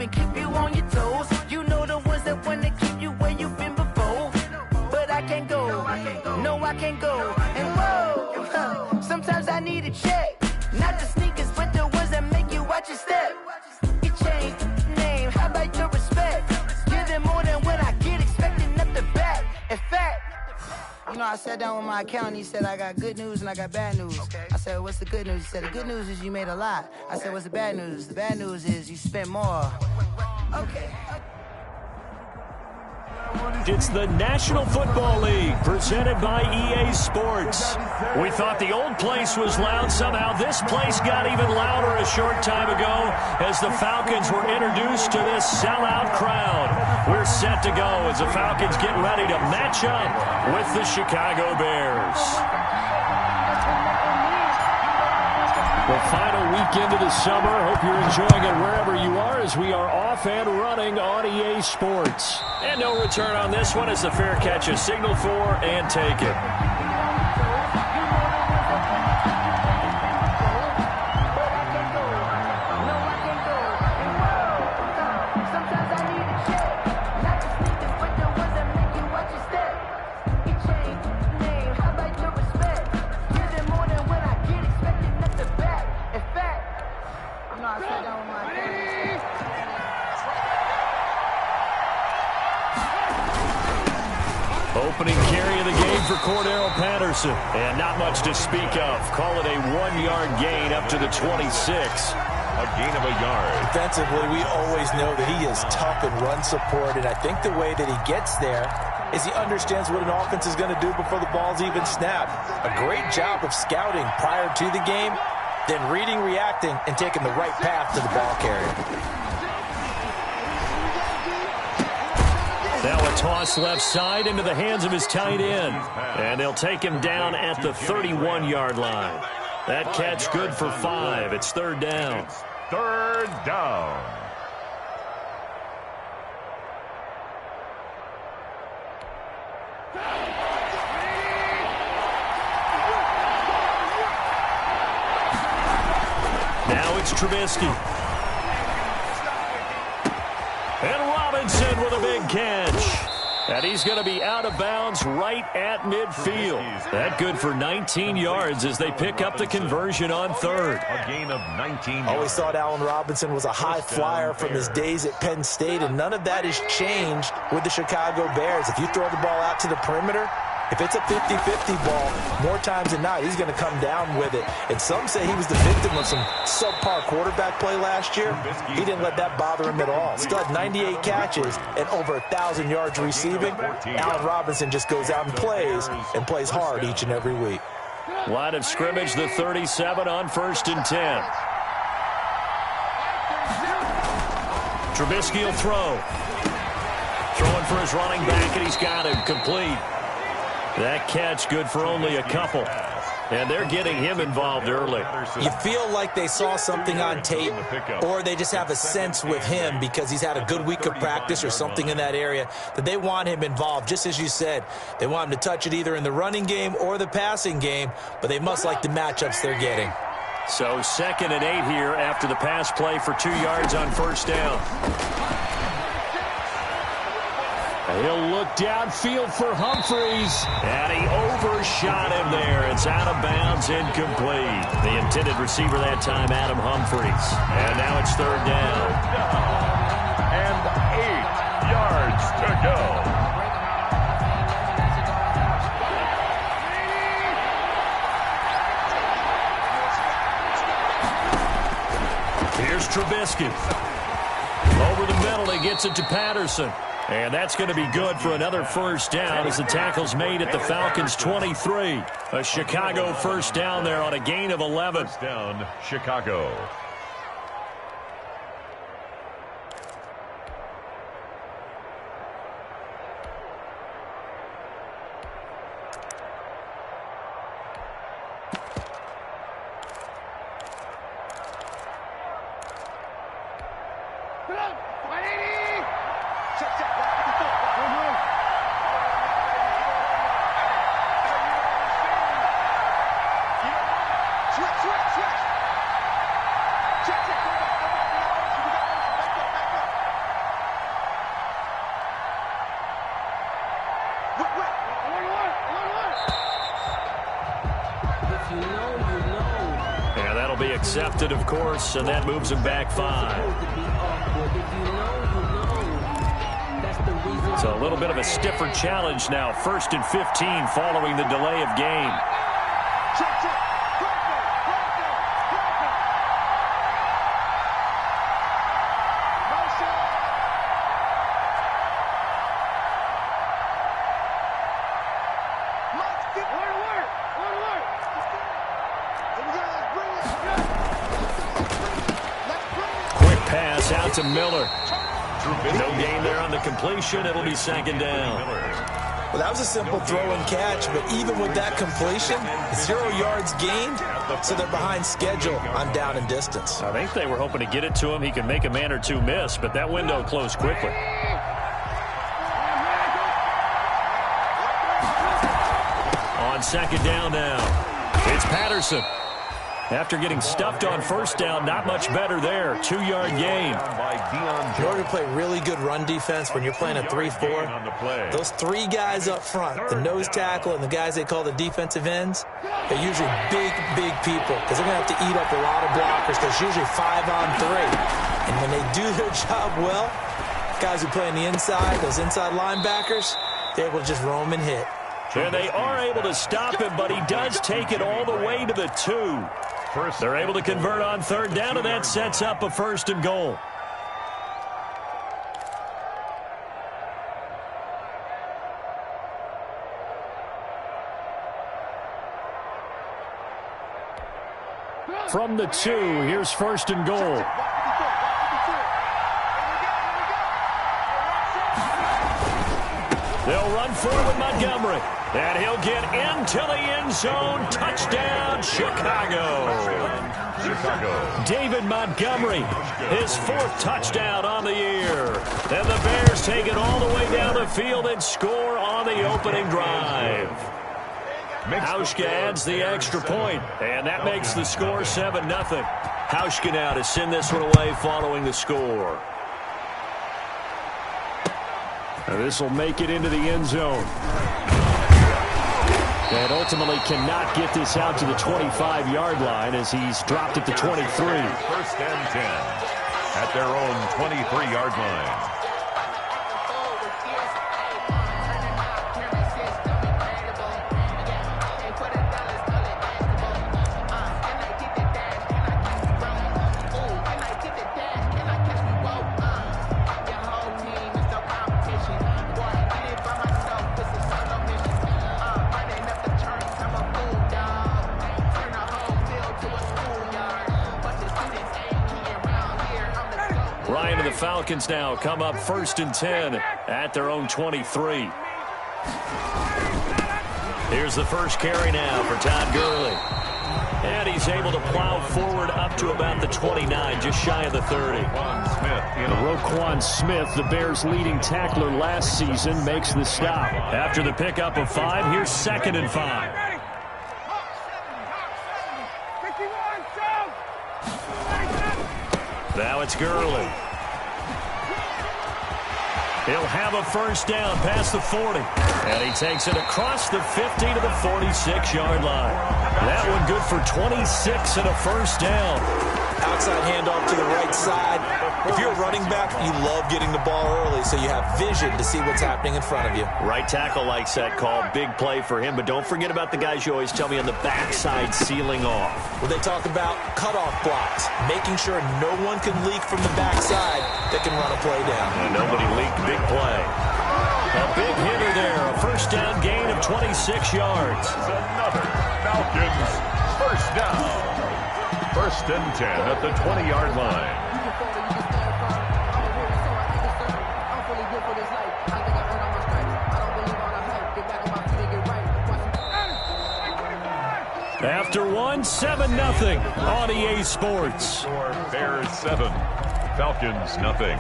and keep you on your toes. You know the ones that wanna keep you where you've been before. But I can't go, no I can't go. And whoa, sometimes I need a check. Not the sneakers, but the ones that make you watch your step. You changed name, how about your respect? Give them more than what I get, expecting up the back. In fact, you know, I sat down with my accountant. He said, I got good news and I got bad news. Okay. I said, what's the good news? He said, the good news is you made a lot. I said, what's the bad news? The bad news is you spent more. Okay. It's the National Football League presented by EA Sports. We thought the old place was loud. Somehow this place got even louder a short time ago as the Falcons were introduced to this sellout crowd. We're set to go as the Falcons get ready to match up with the Chicago Bears. The final weekend of the summer. Hope you're enjoying it wherever you are as we are off and running on EA Sports. And no return on this one as the fair catch is signaled for and taken. Opening carry of the game for Cordero Patterson. And not much to speak of. Call it a 1-yard gain up to the 26. A gain of a yard. Defensively, we always know that he is tough in run support, and I think the way that he gets there is he understands what an offense is going to do before the ball's even snapped. A great job of scouting prior to the game, then reading, reacting, and taking the right path to the ball carrier. Now a toss left side into the hands of his tight end. And they'll take him down at the 31-yard line. That catch good for 5. It's third down. It's third down. Now it's Trubisky. And Robinson with a big catch. And he's going to be out of bounds right at midfield. That good for 19 yards as they pick up the conversion on third. A gain of 19 yards. Always thought Allen Robinson was a high flyer from his days at Penn State, and none of that has changed with the Chicago Bears. If you throw the ball out to the perimeter, if it's a 50-50 ball, more times than not, he's going to come down with it. And some say he was the victim of some subpar quarterback play last year. He didn't let that bother him at all. Still had 98 catches and over 1,000 yards receiving. Allen Robinson just goes out and plays hard each and every week. Line of scrimmage, the 37 on 1st and 10. Trubisky will throw. Throwing for his running back, and he's got him complete. That catch good for only a couple. And they're getting him involved early. You feel like they saw something on tape, or they just have a sense with him because he's had a good week of practice or something in that area that they want him involved. Just as you said, they want him to touch it either in the running game or the passing game, but they must like the matchups they're getting. So 2nd and 8 here after the pass play for 2 yards on first down. He'll look downfield for Humphries. And he overshot him there. It's out of bounds, incomplete. The intended receiver that time, Adam Humphries. And now it's third down. And 8 yards to go. Here's Trubisky. Over the middle, he gets it to Patterson. And that's going to be good for another first down as the tackle's made at the Falcons' 23. A Chicago first down there on a gain of 11. First down, Chicago. That'll be accepted, of course, and that moves him back 5. So a little bit of a stiffer challenge now. 1st and 15 following the delay of game. Quick pass out to Miller. No gain there on the completion. It'll be 2nd down. Well, that was a simple throw and catch, but even with that completion, 0 yards gained, so they're behind schedule on down and distance. I think they were hoping to get it to him. He can make a man or two miss, but that window closed quickly. On 2nd down now, it's Patterson. After getting stuffed on 1st down, not much better there. 2-yard gain. In order to play really good run defense when you're playing a 3-4, those 3 guys up front, the nose tackle and the guys they call the defensive ends, they're usually big, big people because they're going to have to eat up a lot of blockers. There's usually 5 on 3. And when they do their job well, guys who play on the inside, those inside linebackers, they're able to just roam and hit. And they are able to stop him, but he does take it all the way to the 2. They're able to convert on 3rd down, and that sets up a 1st and goal. From the 2, here's 1st and goal. They'll run forward with Montgomery. And he'll get into the end zone. Touchdown, Chicago. David Montgomery, his 4th touchdown on the year. And the Bears take it all the way down the field and score on the opening drive. Hauschka adds the extra point, and that makes the score 7-0. Hauschka now to send this one away following the score. This will make it into the end zone. And ultimately cannot get this out to the 25-yard line as he's dropped it to 23. 1st and 10 at their own 23-yard line. Falcons now come up 1st and 10 at their own 23. Here's the first carry now for Todd Gurley. And he's able to plow forward up to about the 29, just shy of the 30. Roquan Smith, the Bears' leading tackler last season, makes the stop. After the pickup of 5, here's 2nd and 5. Now it's Gurley. He'll have a 1st down past the 40. And he takes it across the 50 to the 46-yard line. That one good for 26 and a 1st down. Outside handoff to the right side. If you're a running back, you love getting the ball early so you have vision to see what's happening in front of you. Right tackle likes that call. Big play for him. But don't forget about the guys you always tell me on the backside sealing off. Well, they talk about cutoff blocks, making sure no one can leak from the backside that can run a play down. And nobody leaked. Big play. A big hitter there. A 1st down gain of 26 yards. Another Falcons 1st down. 1st and 10 at the 20-yard line. After 1, 7-0 on EA Sports. Bears 7, Falcons nothing.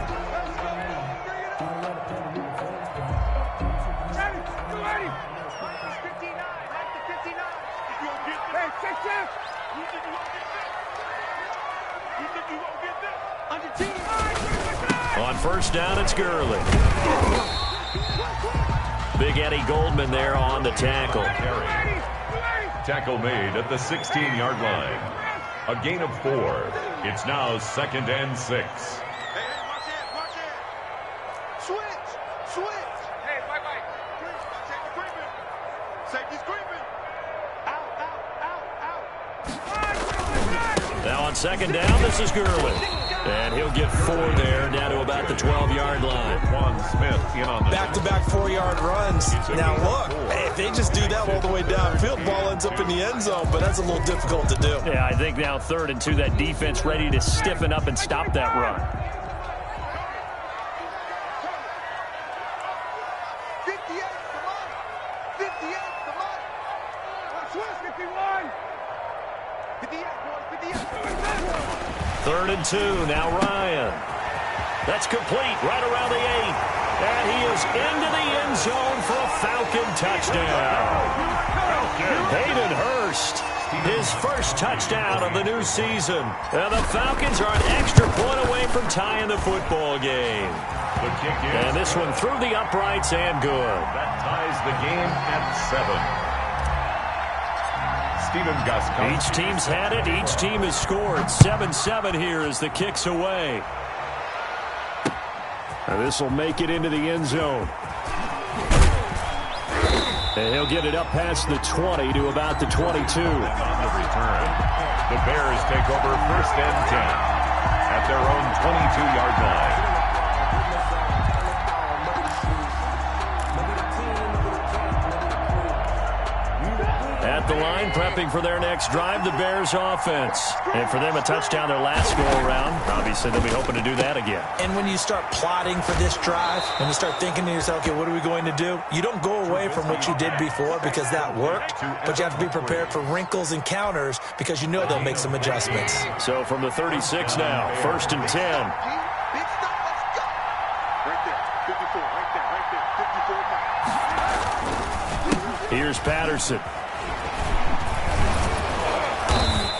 On 1st down, it's Gurley. Big Eddie Goldman there on the tackle. Tackle made at the 16-yard line. A gain of 4. It's now 2nd and 6. Hey, watch it. Switch. Hey, bye. Safety's creeping. Out. Now on 2nd down, this is Gurley. And he'll get 4 there, down to about the 12-yard line. Juan Smith in on the back-to-back 4-yard runs. Now look, if they just do that all the way downfield, ball ends up in the end zone, but that's a little difficult to do. Yeah, I think now 3rd and 2, that defense ready to stiffen up and stop that run. 58, come on. 58, come on. Switch, 51. 58, boys, 58. 3rd and 2, now Ryan. That's complete, right around the 8. And he is into the end zone for a Falcon touchdown. Hayden Hurst, his first touchdown of the new season. And the Falcons are an extra point away from tying the football game. The kick is, And this one through the uprights and good. that ties the game at 7. Stephen Gostkowski. Each team's had it. Each team has scored. 7-7 here as the kick's away. And this will make it into the end zone. And he'll get it up past the 20 to about the 22. On the return, the Bears take over 1st and 10 at their own 22-yard line. At the line, prepping for their next drive, the Bears offense. And for them, a touchdown their last go-around. Obviously, they'll be hoping to do that again. And when you start plotting for this drive, when you start thinking to yourself, okay, what are we going to do? You don't go away from what you did before because that worked, but you have to be prepared for wrinkles and counters because you know they'll make some adjustments. So from the 36 now, 1st and 10. Big stop, let's go. Right there, 54, right there, 54. Here's Patterson.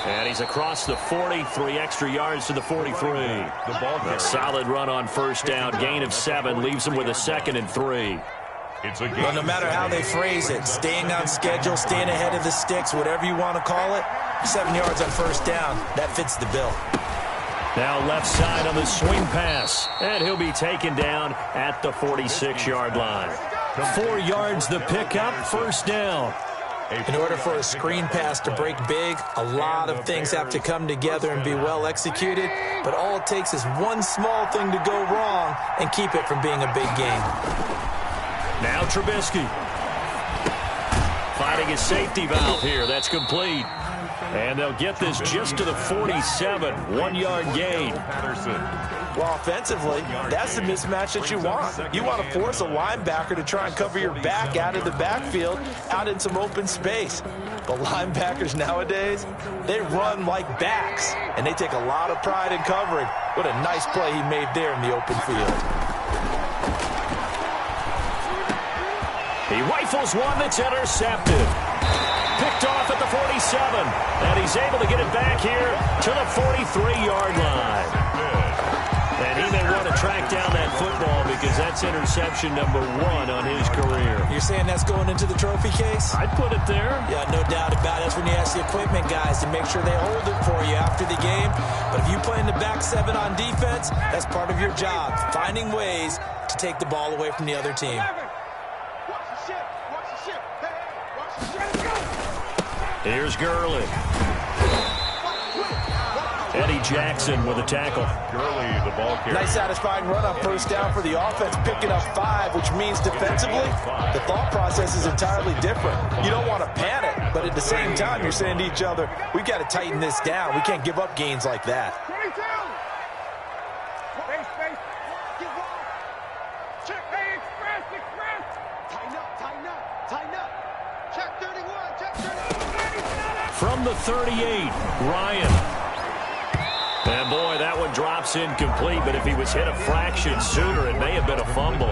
And he's across the 40, 3 extra yards to the 43. The ball A solid run on 1st down, gain of 7, leaves him with a 2nd and 3. It's a game. But no matter how they phrase it, staying on schedule, staying ahead of the sticks, whatever you want to call it, 7 yards on 1st down, that fits the bill. Now left side on the swing pass, and he'll be taken down at the 46-yard line. 4 yards the pickup, 1st down. In order for a screen pass to break big, a lot of things have to come together and be well executed, but all it takes is one small thing to go wrong and keep it from being a big game. Now Trubisky. Finding his safety valve here. That's complete. And they'll get this just to the 47. 1-yard gain. Well, offensively, that's the mismatch that you want. You want to force a linebacker to try and cover your back out of the backfield, out in some open space. But linebackers nowadays, they run like backs, and they take a lot of pride in covering. What a nice play he made there in the open field. He rifles one that's intercepted. Picked off at the 47, and he's able to get it back here to the 43-yard line. And he may want to track down that football because that's interception number 1 on his career. You're saying that's going into the trophy case? I'd put it there. Yeah, no doubt about it. That's when you ask the equipment guys to make sure they hold it for you after the game. But if you play in the back 7 on defense, that's part of your job, finding ways to take the ball away from the other team. Here's Gurley. Eddie Jackson with a tackle. Gurley, the ball carrier. Nice satisfying run on 1st down for the offense, picking up 5, which means defensively, the thought process is entirely different. You don't want to panic, but at the same time, you're saying to each other, we've got to tighten this down. We can't give up gains like that. 22. Space. Get wrong. Check. Hey, express. Tighten up. Check 31. From the 38, Ryan. And boy, that one drops incomplete, but if he was hit a fraction sooner, it may have been a fumble.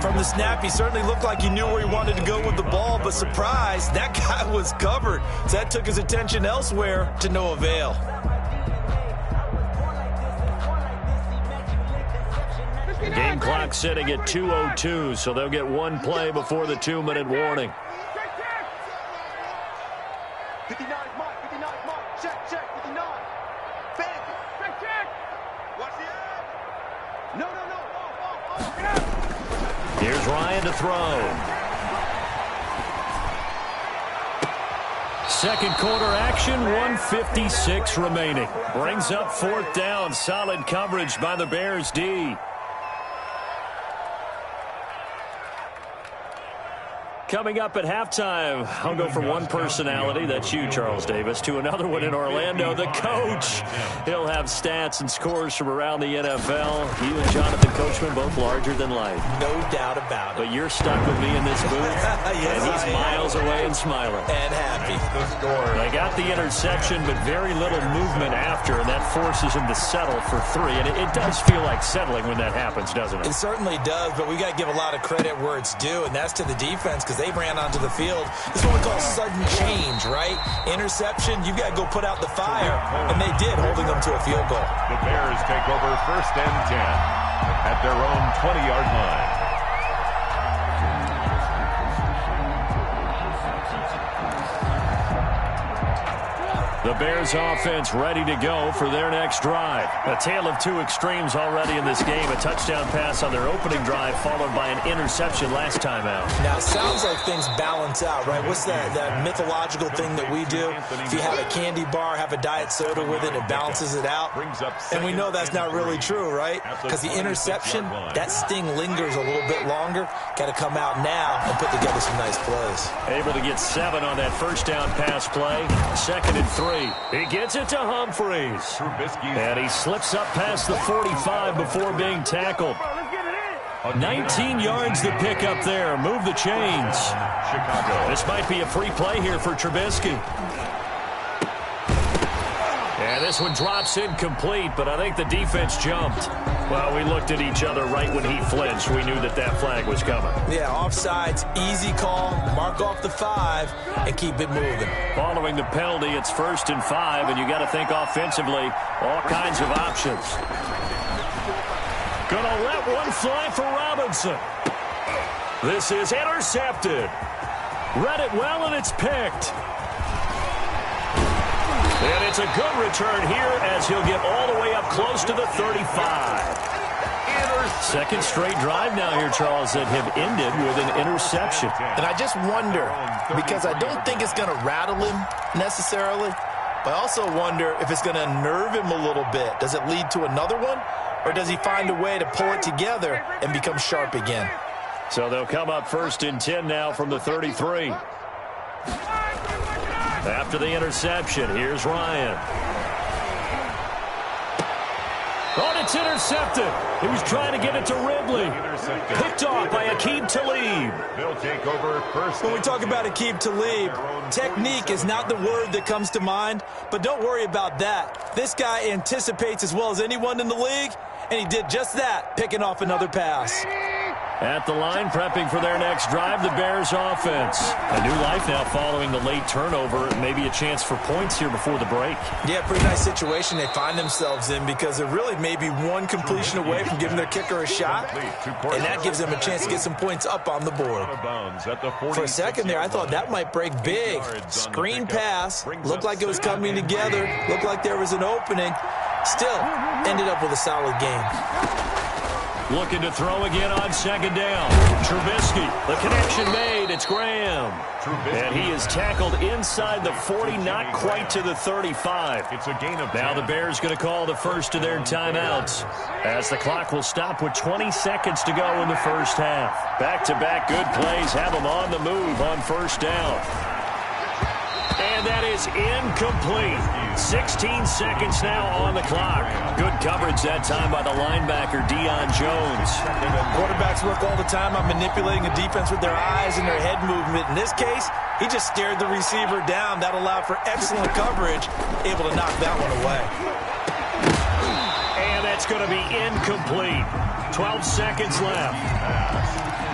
From the snap, he certainly looked like he knew where he wanted to go with the ball, but surprise, that guy was covered. So that took his attention elsewhere to no avail. Game clock sitting at 2:02, so they'll get one play before the 2-minute warning. 59, Mike. Check. 59. Here's Ryan to throw. Second quarter action, 1:56 remaining. Brings up fourth down. Solid coverage by the Bears D. Coming up at halftime, I'll go from one personality, that's you, Charles Davis, to another one in Orlando, the coach. He'll have stats and scores from around the NFL. You and Jonathan Coachman, both larger than life. No doubt about it. But you're stuck with me in this booth, Yes, and he's miles away and smiling. And happy. They got the interception, but very little movement after, and that forces him to settle for 3. And it does feel like settling when that happens, doesn't it? It certainly does, but we got to give a lot of credit where it's due, and that's to the defense, because they ran onto the field. This is what we call sudden change, right? Interception, you've got to go put out the fire, and they did, holding them to a field goal. The Bears take over 1st and 10 at their own 20-yard line. The Bears offense ready to go for their next drive. A tale of two extremes already in this game. A touchdown pass on their opening drive followed by an interception last time out. Now, it sounds like things balance out, right? What's that mythological thing that we do? If you have a candy bar, have a diet soda with it, it balances it out. And we know that's not really true, right? Because the interception, that sting lingers a little bit longer. Got to come out now and put together some nice plays. Able to get 7 on that first down pass play. 2nd and 3. He gets it to Humphreys. And he slips up past the 45 before being tackled. 19 yards to pick up there. Move the chains. This might be a free play here for Trubisky. And this one drops incomplete, but I think the defense jumped. Well, we looked at each other right when he flinched. We knew that flag was coming. Yeah, offsides, easy call, mark off the 5, and keep it moving. Following the penalty, it's 1st and 5, and you got to think offensively, all kinds of options. Gonna let one fly for Robinson. This is intercepted. Read it well, and it's picked. And it's a good return here as he'll get all the way up close to the 35. Second straight drive now here, Charles, that have ended with an interception. And I just wonder, because I don't think it's going to rattle him necessarily, but I also wonder if it's going to nerve him a little bit. Does it lead to another one, or does he find a way to pull it together and become sharp again? So they'll come up 1st and 10 now from the 33. After the interception, here's Ryan. Oh, it's intercepted. He was trying to get it to Ridley. Picked off by Aqib Talib. They'll take over 1st. When we talk about Aqib Talib, technique is not the word that comes to mind, but don't worry about that. This guy anticipates as well as anyone in the league, and he did just that, picking off another pass. At the line, prepping for their next drive, the Bears offense. A new life now following the late turnover. Maybe a chance for points here before the break. Yeah, pretty nice situation they find themselves in because they're really maybe one completion away from giving their kicker a shot, and that gives them a chance to get some points up on the board. For a second there, I thought that might break big. Screen pass, looked like it was coming together, looked like there was an opening. Still, ended up with a solid game. Looking to throw again on 2nd down. Trubisky, the connection made. It's Graham. And he is tackled inside the 40, not quite to the 35. It's a gain of 10. Now the Bears going to call the first of their timeouts as the clock will stop with 20 seconds to go in the first half. Back-to-back good plays have them on the move on 1st down. And that is incomplete. 16 seconds now on the clock. Good coverage that time by the linebacker, Deion Jones. Quarterbacks work all the time on manipulating a defense with their eyes and their head movement. In this case, he just stared the receiver down. That allowed for excellent coverage, able to knock that one away. And that's going to be incomplete. 12 seconds left.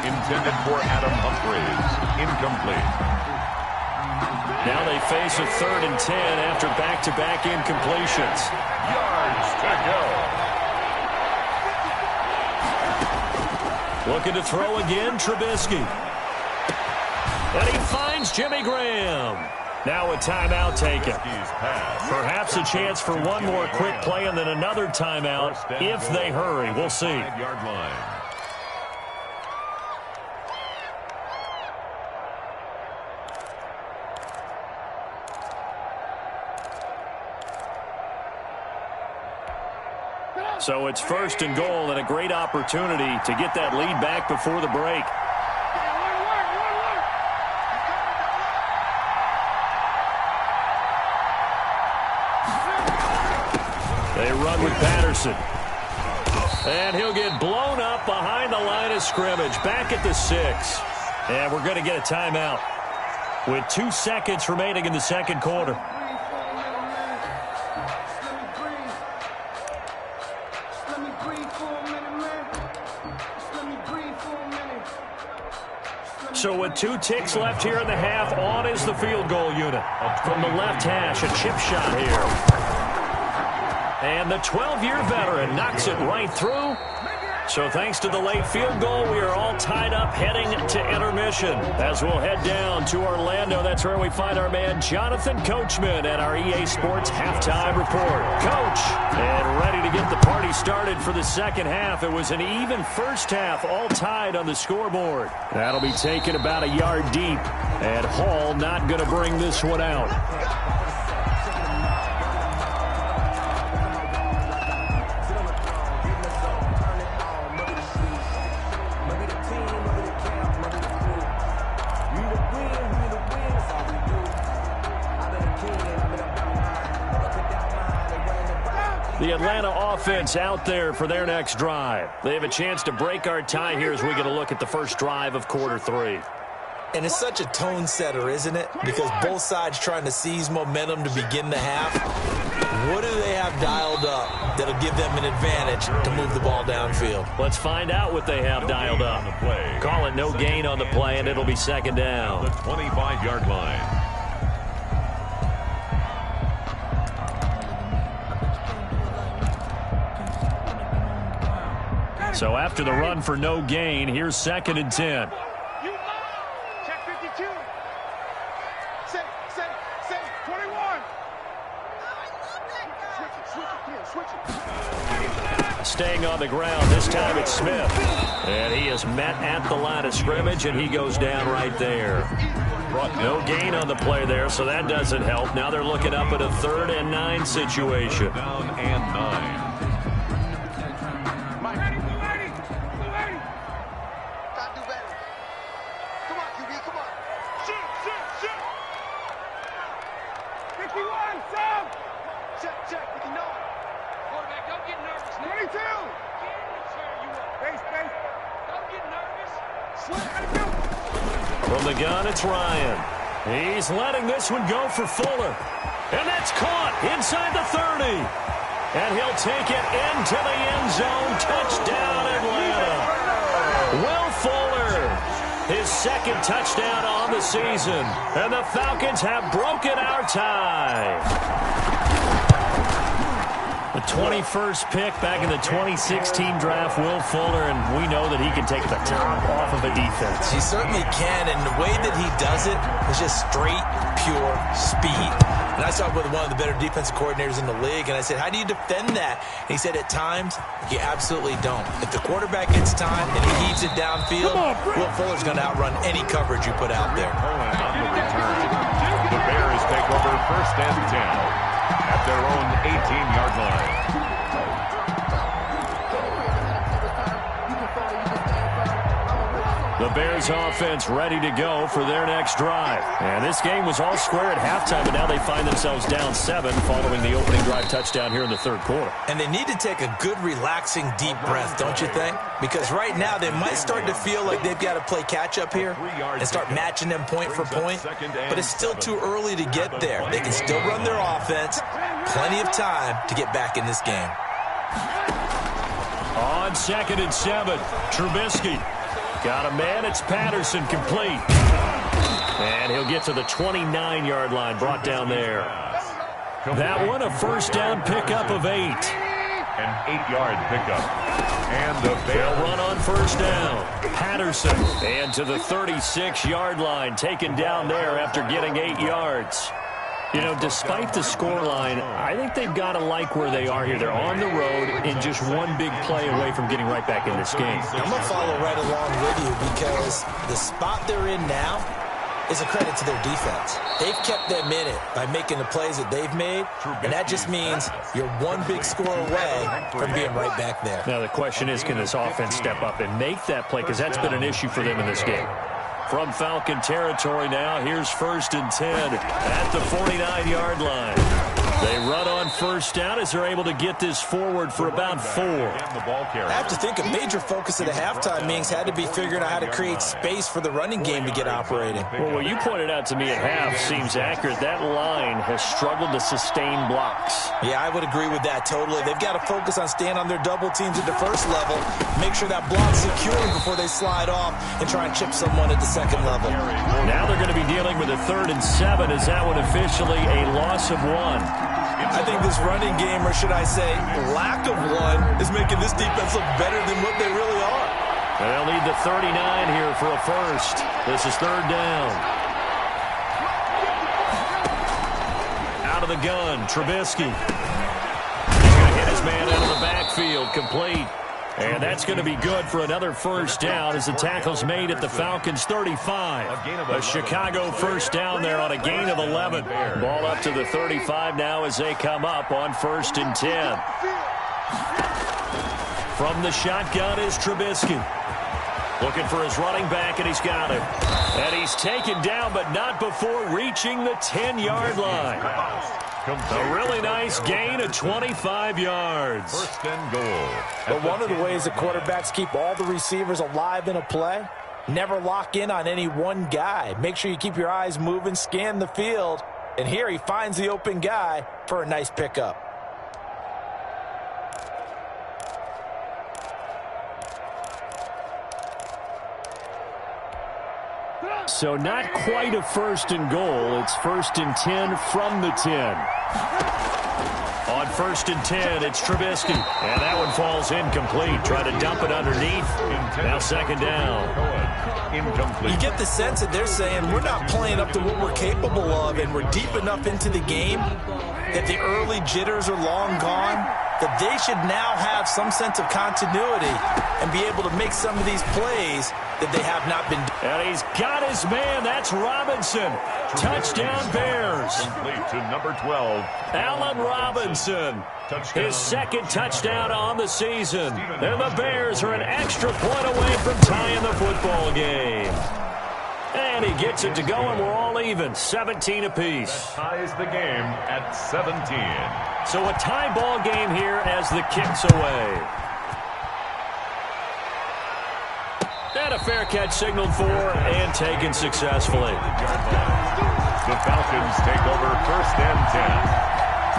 Intended for Adam Humphreys. Incomplete. Now they face a 3rd and 10 after back-to-back incompletions. Yards to go. Looking to throw again, Trubisky. And he finds Jimmy Graham. Now a timeout taken. Perhaps a chance for one more quick play and then another timeout if they hurry. We'll see. 5-yard line. So it's 1st and goal and a great opportunity to get that lead back before the break. They run with Patterson. And he'll get blown up behind the line of scrimmage. Back at the 6. And we're going to get a timeout with 2 seconds remaining in the second quarter. So with 2 ticks left here in the half, on is the field goal unit. From the left hash, a chip shot here. And the 12-year veteran knocks it right through. So thanks to the late field goal, we are all tied up heading to intermission. As we'll head down to Orlando, that's where we find our man Jonathan Coachman at our EA Sports Halftime Report. Coach, and ready to get the party started for the second half. It was an even first half, all tied on the scoreboard. That'll be taken about a yard deep, and Hall not going to bring this one out. The Atlanta offense out there for their next drive. They have a chance to break our tie here as we get a look at the first drive of quarter 3. And it's such a tone setter, isn't it? Because both sides trying to seize momentum to begin the half. What do they have dialed up that'll give them an advantage to move the ball downfield? Let's find out what they have dialed up. Call it no gain on the play, and it'll be second down. The 25-yard line. So after the run for no gain, here's 2nd and 10. Check 52. Say, 21. Switch it. Staying on the ground, this time it's Smith. And he is met at the line of scrimmage, and he goes down right there. No gain on the play there, so that doesn't help. Now they're looking up at a 3rd and 9 situation. Down and 9. From the gun, it's Ryan. He's letting this one go for Fuller. And that's caught inside the 30. And he'll take it into the end zone. Touchdown, Atlanta. Will Fuller, his 2nd touchdown on the season. And the Falcons have broken our tie. The 21st pick back in the 2016 draft, Will Fuller, and we know that he can take the top off of a defense. He certainly can, and the way that he does it is just straight, pure speed. And I talked with one of the better defensive coordinators in the league, and I said, how do you defend that? And he said, at times, you absolutely don't. If the quarterback gets time and he heaves it downfield, Will Fuller's going to outrun any coverage you put out there. On the return, the Bears take over 1st and 10. At their own 18-yard line. The Bears offense ready to go for their next drive. And this game was all square at halftime, but now they find themselves down 7 following the opening drive touchdown here in the 3rd quarter. And they need to take a good, relaxing, deep breath, don't you think? Because right now they might start to feel like they've got to play catch-up here and start matching them point for point. But it's still too early to get there. They can still run their offense. Plenty of time to get back in this game. On 2nd and 7, Trubisky. Got a man, it's Patterson, complete. And he'll get to the 29-yard line, brought down there. That one, a 1st down pickup of 8. An 8-yard pickup. And the They'll run on first down. Patterson, and to the 36-yard line, taken down there after getting 8 yards. You know, despite the scoreline, I think they've got to like where they are here. They're on the road and just one big play away from getting right back in this game. I'm going to follow right along with you because the spot they're in now is a credit to their defense. They've kept them in it by making the plays that they've made, and that just means you're one big score away from being right back there. Now the question is, can this offense step up and make that play? Because that's been an issue for them in this game. From Falcon territory now, here's 1st and 10 at the 49-yard line. They run on first down as they're able to get this forward for about 4. I have to think a major focus of the halftime meetings had to be figuring out how to create space for the running game to get operating. Well, what you pointed out to me at half seems accurate. That line has struggled to sustain blocks. Yeah, I would agree with that totally. They've got to focus on staying on their double teams at the first level, make sure that block's secure before they slide off and try and chip someone at the second level. Now they're going to be dealing with a 3rd and 7. Is that one officially a loss of 1? I think this running game, or should I say lack of one, is making this defense look better than what they really are. They'll need the 39 here for a first. This is 3rd down. Out of the gun, Trubisky. He's going to hit his man out of the backfield, complete. And that's going to be good for another first down as the tackle's made at the Falcons' 35. A Chicago first down there on a gain of 11. Ball up to the 35 now as they come up on 1st and 10. From the shotgun is Trubisky. Looking for his running back, and he's got it. And he's taken down, but not before reaching the 10-yard line. A really nice gain of 25 yards. 1st and goal. But one of the ways that quarterbacks keep all the receivers alive in a play, never lock in on any one guy. Make sure you keep your eyes moving, scan the field. And here he finds the open guy for a nice pickup. So not quite a 1st and goal. It's 1st and 10 from the 10. On 1st and 10, it's Trubisky. And that one falls incomplete. Try to dump it underneath. Now 2nd down. Incomplete. You get the sense that they're saying we're not playing up to what we're capable of, and we're deep enough into the game that the early jitters are long gone, that they should now have some sense of continuity and be able to make some of these plays that they have not been doing. And he's got his man. That's Robinson. Touchdown Bears. Complete to number 12. Allen Robinson. His 2nd touchdown on the season. And the Bears are an extra point away from tying the football game. And he gets it to go, and we're all even. 17 apiece. Ties the game at 17. So a tie ball game here as the kick's away. And a fair catch signaled for and taken successfully. The Falcons take over 1st and 10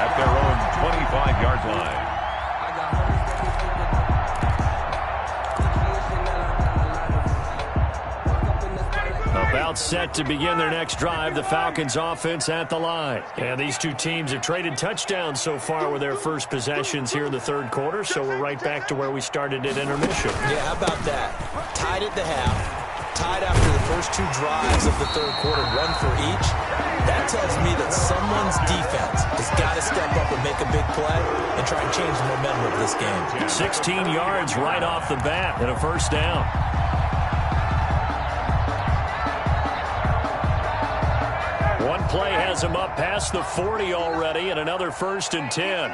at their own 25-yard line. About set to begin their next drive, the Falcons offense at the line. And these two teams have traded touchdowns so far with their first possessions here in the 3rd quarter, so we're right back to where we started at intermission. Yeah, how about that? Tied at the half, tied after the first 2 drives of the 3rd quarter, 1 for each. That tells me that someone's defense has got to step up and make a big play and try and change the momentum of this game. 16 yards right off the bat and a first down. One play has him up past the 40 already, and another 1st and 10.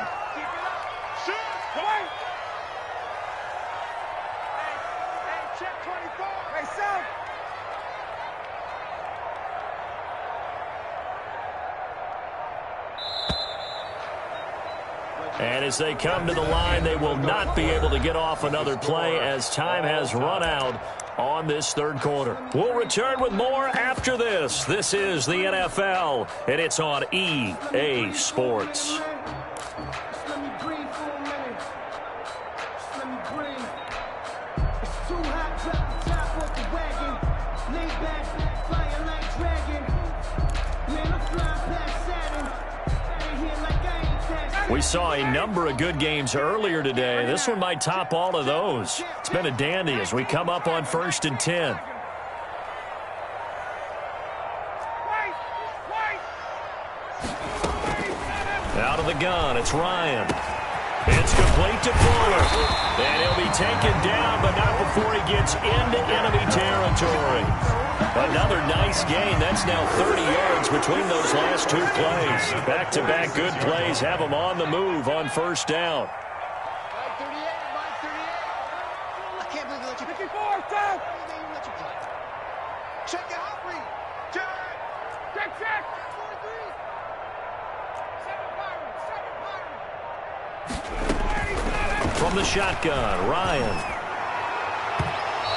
And as they come to the line, they will not be able to get off another play as time has run out on this 3rd quarter. We'll return with more after this. This is the NFL, and it's on EA Sports. We saw a number of good games earlier today. This one might top all of those. It's been a dandy as we come up on 1st and 10. Out of the gun, it's Ryan. It's complete to Fuller. And he'll be taken down, but not before he gets into enemy territory. Another nice gain. That's now 30 yards between those last two plays. Back-to-back good plays have them on the move on 1st down. Mike 38, Mike 38. I can't believe they let you 54, stop! They even let you play. Check it out, read. Check. 43. 7 Byron. From the shotgun, Ryan.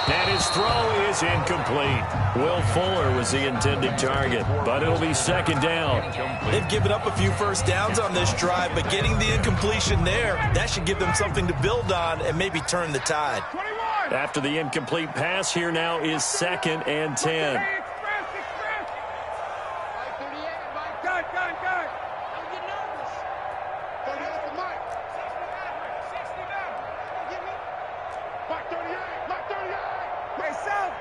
And his throw is incomplete. Will Fuller was the intended target, but it'll be 2nd down. They've given up a few first downs on this drive, but getting the incompletion there, that should give them something to build on and maybe turn the tide. 21. After the incomplete pass, here now is 2nd and 10. Mike 38, Mike. Gun. Don't get nervous. 38 for Mike. 60 down. Get me. Mike 38, Mike 38. Hey, Sal.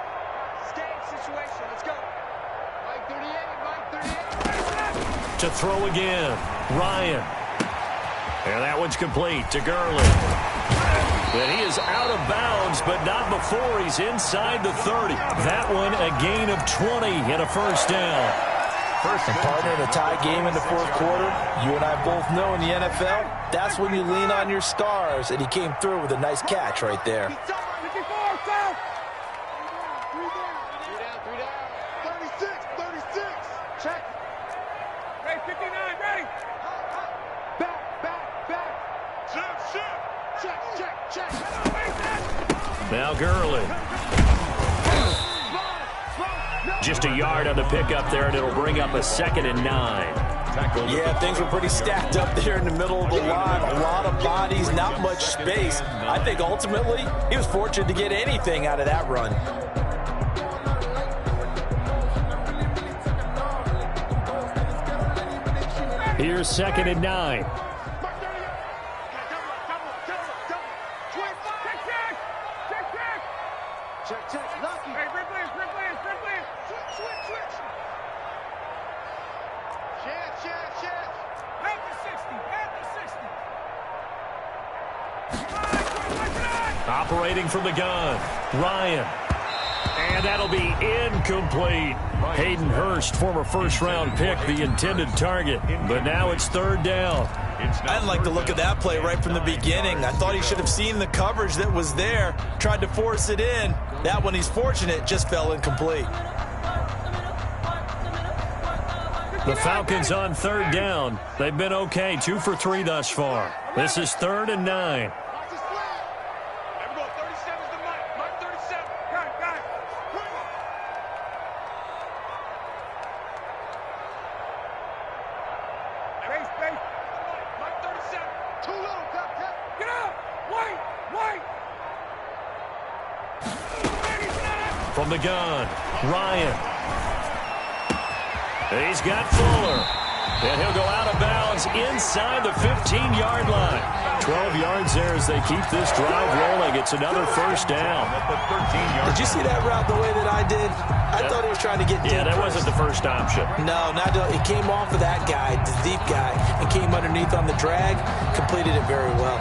Escape situation. Let's go. Mike 38, Mike 38. To throw again, Ryan. And that one's complete to Gurley. And he is out of bounds, but not before he's inside the 30. That one a gain of 20 and a 1st down. And partner, in a tie game in the 4th quarter, you and I both know in the NFL, that's when you lean on your stars, and he came through with a nice catch right there. 54, Sal. 3 down. 36. Check. Hey, 59, ready. Back. Check. Now Gurley. Just a yard on the pickup there, and it'll bring up a 2nd and 9. Yeah, things were pretty stacked up there in the middle of the line. A lot of bodies, not much space. I think ultimately he was fortunate to get anything out of that run. Here's 2nd and 9. Check. Lucky. Hey, Ripley. Switch. Chance. At the 60. Operating from the gun, Ryan. And that'll be incomplete. Hayden Hurst, former 1st-round pick, the intended target. But now it's 3rd down. I didn't like the look of that play right from the beginning. I thought he should have seen the coverage that was there, tried to force it in. That one, he's fortunate, just fell incomplete. The Falcons on 3rd down. They've been okay, 2 for 3 thus far. This is 3rd and 9. Watch the slant. There we go. 37's the Mike. Mike 37. Got it. Space. Mike 37. Too low. Tap. Get out. Wait. From the gun, Ryan. He's got Fuller. And he'll go out of bounds inside the 15-yard line. 12 yards there as they keep this drive rolling. It's another 1st down. Did you see that route the way that I did? I thought he was trying to get deep. Yeah, that wasn't the first option. No, it came off of that guy, the deep guy, and came underneath on the drag, completed it very well.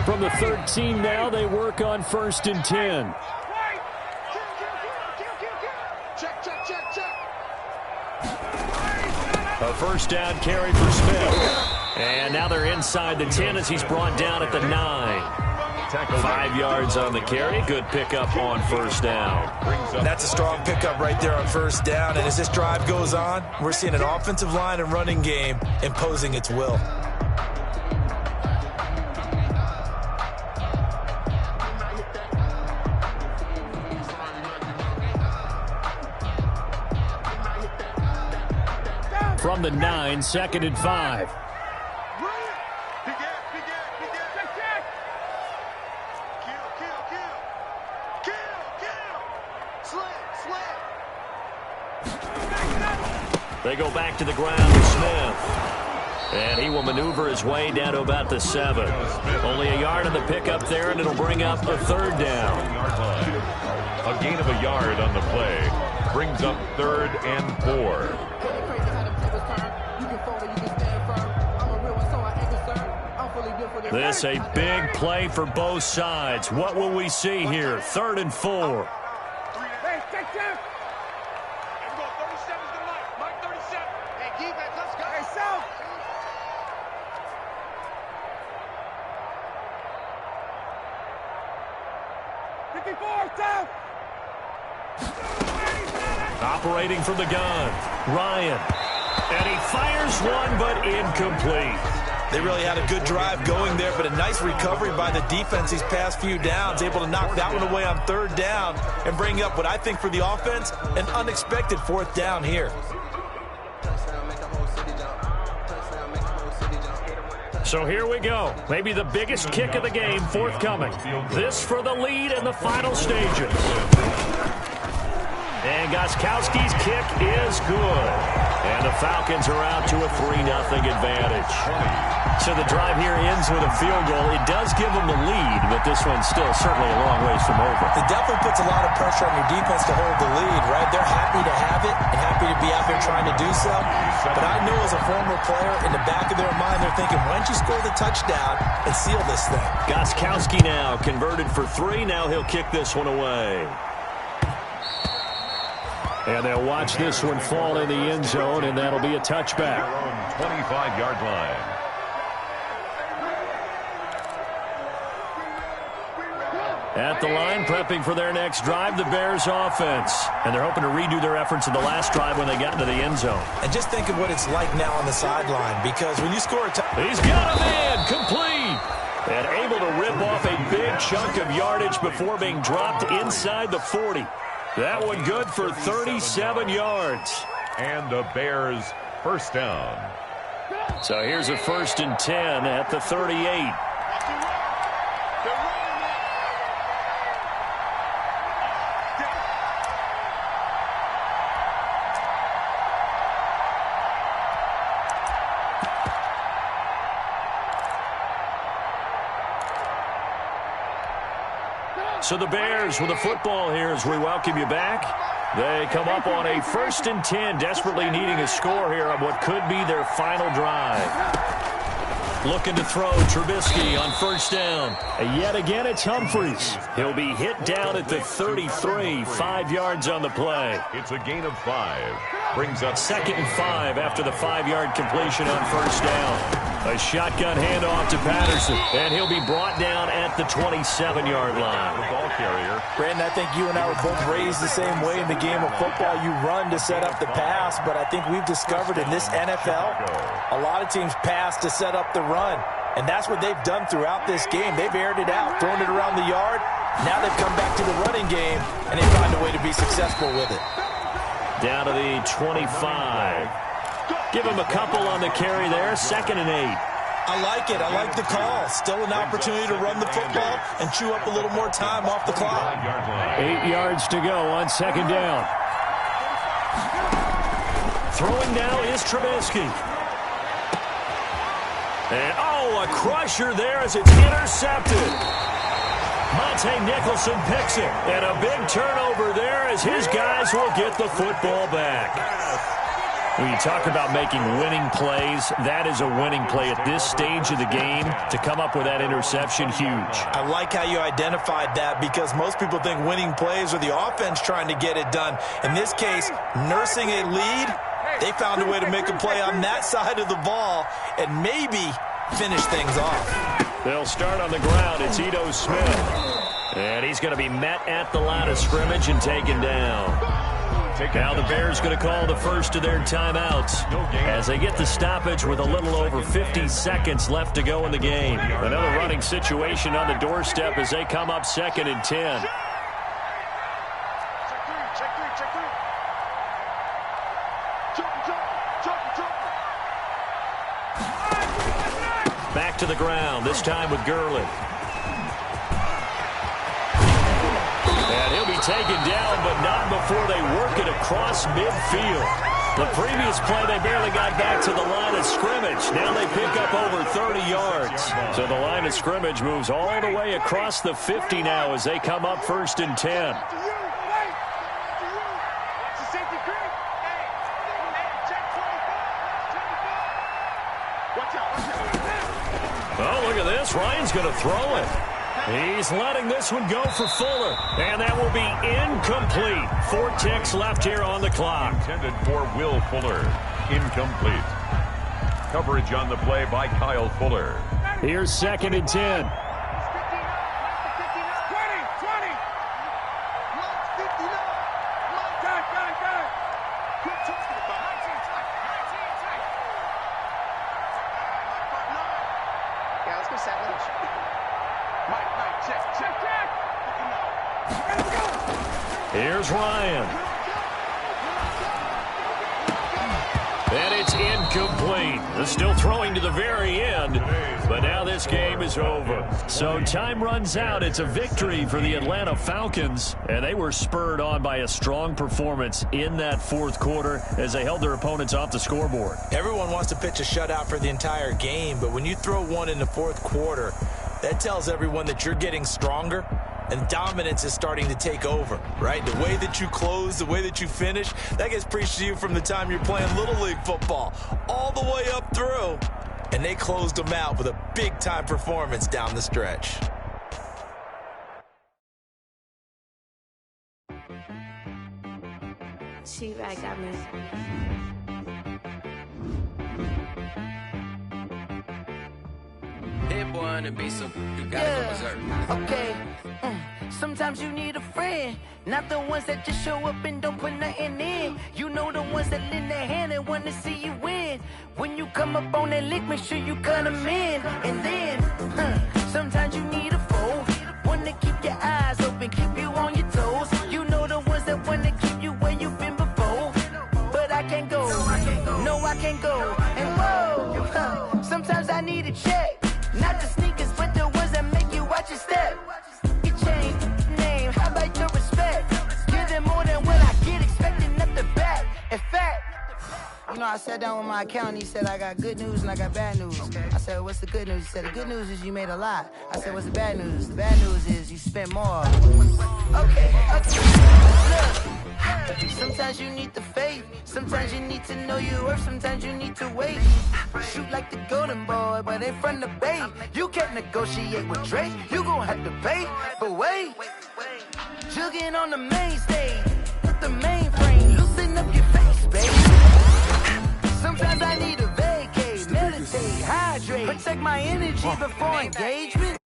From the 13 now, they work on 1st and 10. Check. A 1st down carry for Smith. And now they're inside the 10 as he's brought down at the 9. 5 yards on the carry. Good pickup on 1st down. That's a strong pickup right there on 1st down. And as this drive goes on, we're seeing an offensive line and running game imposing its will. From the 9, 2nd and 5. Kill. They go back to the ground with Smith. And he will maneuver his way down to about the 7. Only a yard on the pickup there, and it'll bring up a 3rd down. A gain of a yard on the play brings up 3rd and 4. This a big play for both sides. What will we see here? 3rd and 4. Hey, take that. Here we go. 37's the Mike. Mike 37. Hey, defense, let's go. Hey, South. Operating from the gun, Ryan. And he fires one, but incomplete. They really had a good drive going there, but a nice recovery by the defense these past few downs, able to knock that one away on 3rd down and bring up what I think for the offense, an unexpected 4th down here. So here we go. Maybe the biggest kick of the game forthcoming. This for the lead in the final stages. And Gostkowski's kick is good. And the Falcons are out to a 3-0 advantage. So the drive here ends with a field goal. It does give them the lead, but this one's still certainly a long ways from over. It definitely puts a lot of pressure on your defense to hold the lead, right? They're happy to have it and happy to be out there trying to do so. But I know as a former player, in the back of their mind, they're thinking, why don't you score the touchdown and seal this thing? Gostkowski now converted for 3. Now he'll kick this one away. And they'll watch this one fall in the end zone, and that'll be a touchback. 25-yard line. At the line, prepping for their next drive, the Bears offense. And they're hoping to redo their efforts in the last drive when they got into the end zone. And just think of what it's like now on the sideline, because when you score a touchdown... He's got a man, complete! And able to rip off a big chunk of yardage before being dropped inside the 40. That one good for 37 yards. And the Bears first down. So here's a 1st and 10 at the 38. So the Bears with the football here as we welcome you back. They come up on a 1st and 10, desperately needing a score here on what could be their final drive. Looking to throw, Trubisky on 1st down. And yet again, it's Humphries. He'll be hit down at the 33, 5 yards on the play. It's a gain of 5. Brings up 2nd and 5 after the 5-yard completion on 1st down. A shotgun handoff to Patterson, and he'll be brought down at the 27-yard line. The ball carrier. Brandon, I think you and I were both raised the same way in the game of football. You run to set up the pass, but I think we've discovered in this NFL, a lot of teams pass to set up the run. And that's what they've done throughout this game. They've aired it out, thrown it around the yard. Now they've come back to the running game, and they find a way to be successful with it. Down to the 25. Give him a couple on the carry there. 2nd and 8. I like it. I like the call. Still an opportunity to run the football and chew up a little more time off the clock. 8 yards to go on 2nd down. Throwing now is Trubisky. And, a crusher there as it's intercepted. Monte Nicholson picks it. And a big turnover there as his guys will get the football back. When you talk about making winning plays, that is a winning play at this stage of the game. To come up with that interception, huge. I like how you identified that, because most people think winning plays are the offense trying to get it done. In this case, nursing a lead, they found a way to make a play on that side of the ball and maybe finish things off. They'll start on the ground. It's Ito Smith. And he's going to be met at the line of scrimmage and taken down. Now the Bears going to call the first of their timeouts as they get the stoppage with a little over 50 seconds left to go in the game. Another running situation on the doorstep as they come up 2nd and 10. Back to the ground, this time with Gurley. And he'll be taken down, but not before they work it across midfield. The previous play, they barely got back to the line of scrimmage. Now they pick up over 30 yards. So the line of scrimmage moves all the way across the 50 now as they come up 1st and 10. Oh, look at this. Ryan's going to throw it. He's letting this one go for Fuller. And that will be incomplete. 4 ticks left here on the clock. Intended for Will Fuller. Incomplete. Coverage on the play by Kyle Fuller. Here's 2nd and 10. Here's Ryan. And it's incomplete. They're still throwing to the very end, but now this game is over. So time runs out. It's a victory for the Atlanta Falcons, and they were spurred on by a strong performance in that 4th quarter as they held their opponents off the scoreboard. Everyone wants to pitch a shutout for the entire game, but when you throw one in the 4th quarter, that tells everyone that you're getting stronger and dominance is starting to take over, right? The way that you close, the way that you finish, that gets preached to you from the time you're playing Little League football all the way up through. And they closed them out with a big-time performance down the stretch. T-Rag got me. Hit one and be some. You gotta go berserk. Okay. Sometimes you need a friend, not the ones that just show up and don't put nothing in. You know the ones that lend their hand and want to see you win. When you come up on that lick, make sure you cut them in. And then, sometimes you need a foe, one to keep your eyes open, keep you on your toes. You know the ones that want to keep you where you've been before. But I can't go, no I can't go. And whoa, sometimes I need a check, not the sneakers, but the ones that make you watch your step. You change name, how about your respect? Give them more than what I get, expecting nothing back. In fact, you know, I sat down with my accountant. He said, I got good news and I got bad news. I said, what's the good news? He said, the good news is you made a lot. I said, what's the bad news? The bad news is you spent more. Okay. Look, sometimes you need the faith. Sometimes you need to know your worth. Sometimes you need to wait. Shoot like the golden boy, but in front of the bay. You can't negotiate with Drake. You gon' have to pay. But wait, jugging on the main stage. Put the mainframe, loosen up your face, baby. Sometimes I need a vacate, meditate, hydrate, protect my energy before engagement.